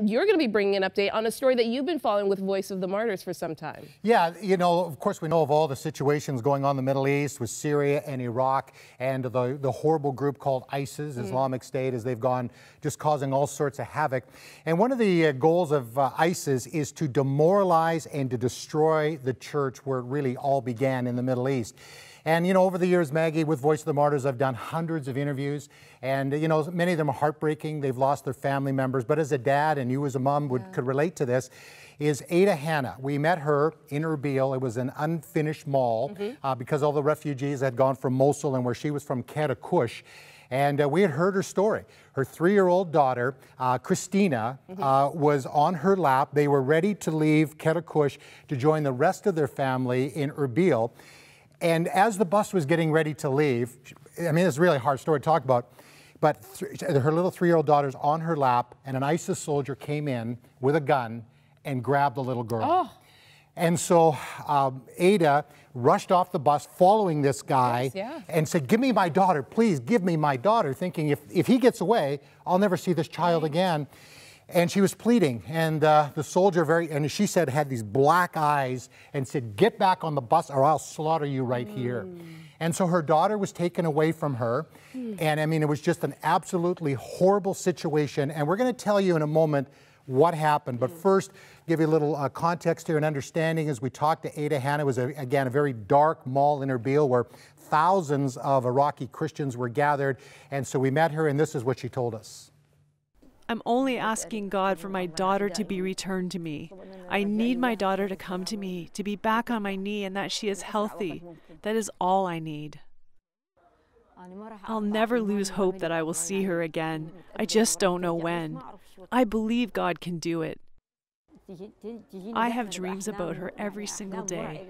you're going to be bringing an update on a story that you've been following with Voice of the Martyrs for some time. Yeah, you know, of course we know of all the situations going on in the Middle East with Syria and Iraq and the horrible group called ISIS, Islamic State, as they've gone just causing all sorts of havoc. And one of the goals of ISIS is to demoralize and to destroy the church where it really all began in the Middle East. And, you know, over the years, Maggie, with Voice of the Martyrs, I've done hundreds of interviews. And, you know, many of them are heartbreaking. They've lost their family members. But as a dad, and you as a mom could relate to this, is Aida Hanna. We met her in Erbil. It was an unfinished mall because all the refugees had gone from Mosul and where she was from, Karakush. And we had heard her story. Her 3-year-old daughter, Christina, was on her lap. They were ready to leave Karakush to join the rest of their family in Erbil. And as the bus was getting ready to leave, I mean, it's a really hard story to talk about, but her little 3-year-old daughter's on her lap, and an ISIS soldier came in with a gun and grabbed the little girl. Oh. And so Aida rushed off the bus following this guy and said, "Give me my daughter, please give me my daughter," thinking if he gets away, I'll never see this child again. And she was pleading, and the soldier and she said, had these black eyes and said, "Get back on the bus or I'll slaughter you right here." And so her daughter was taken away from her. And I mean, it was just an absolutely horrible situation. And we're going to tell you in a moment what happened. But first, give you a little context here and understanding as we talked to Aida Hanna. It was, again, a very dark mall in Erbil where thousands of Iraqi Christians were gathered. And so we met her, and this is what she told us. I'm only asking God for my daughter to be returned to me. I need my daughter to come to me, to be back on my knee, and that she is healthy. That is all I need. I'll never lose hope that I will see her again. I just don't know when. I believe God can do it. I have dreams about her every single day.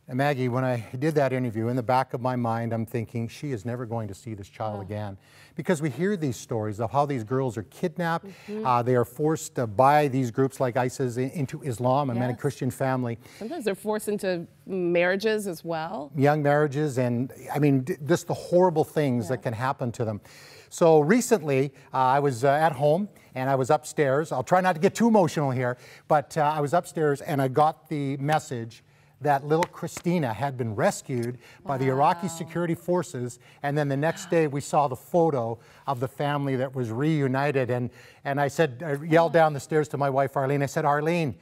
And Maggie, when I did that interview, in the back of my mind, I'm thinking, she is never going to see this child again. Because we hear these stories of how these girls are kidnapped. They are forced by these groups like ISIS into Islam, and many Christian family. Sometimes they're forced into marriages as well. Young marriages, and I mean, just the horrible things that can happen to them. So recently, I was at home and I was upstairs. I'll try not to get too emotional here, but I was upstairs and I got the message that little Christina had been rescued by the Iraqi security forces, and then the next day we saw the photo of the family that was reunited. And I said, I yelled down the stairs to my wife Arlene, I said, "Arlene,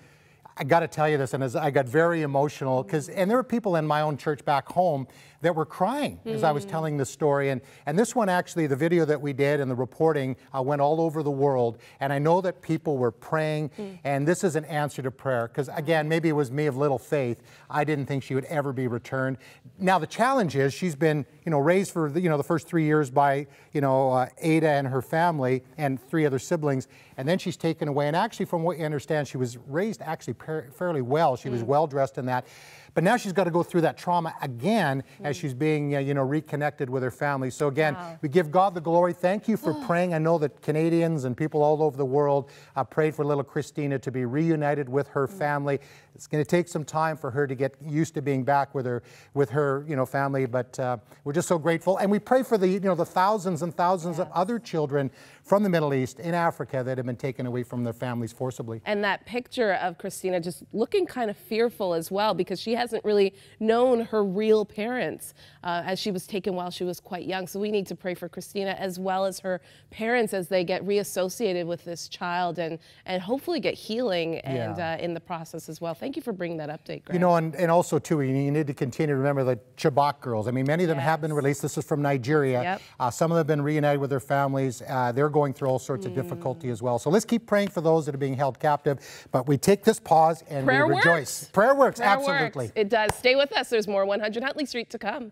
I got to tell you this," and as I got very emotional, and there were people in my own church back home that were crying as I was telling this story. And this one, actually, the video that we did and the reporting went all over the world. And I know that people were praying, and this is an answer to prayer. Because again, maybe it was me of little faith. I didn't think she would ever be returned. Now the challenge is she's been, you know, raised for the first 3 years by, Aida and her family and 3 other siblings, and then she's taken away. And actually, from what you understand, she was raised actually fairly well. She was well dressed in that. But now she's got to go through that trauma again as she's being, reconnected with her family. So again, we give God the glory. Thank you for praying. I know that Canadians and people all over the world prayed for little Christina to be reunited with her family. It's going to take some time for her to get used to being back with her family. But we're just so grateful, and we pray for the thousands and thousands of other children from the Middle East in Africa that have been taken away from their families forcibly. And that picture of Christina just looking kind of fearful as well, because she hasn't really known her real parents as she was taken while she was quite young. So we need to pray for Christina as well as her parents as they get reassociated with this child and hopefully get healing and in the process as well. Thank you for bringing that update, Greg. And also too, you need to continue to remember the Chibok girls. I mean, many of them have been released. This is from Nigeria. Some of them have been reunited with their families. They're going through all sorts of difficulty as well. So let's keep praying for those that are being held captive. But we take this pause and we rejoice. Prayer works, absolutely. It does. Stay with us. There's more 100 Huntley Street to come.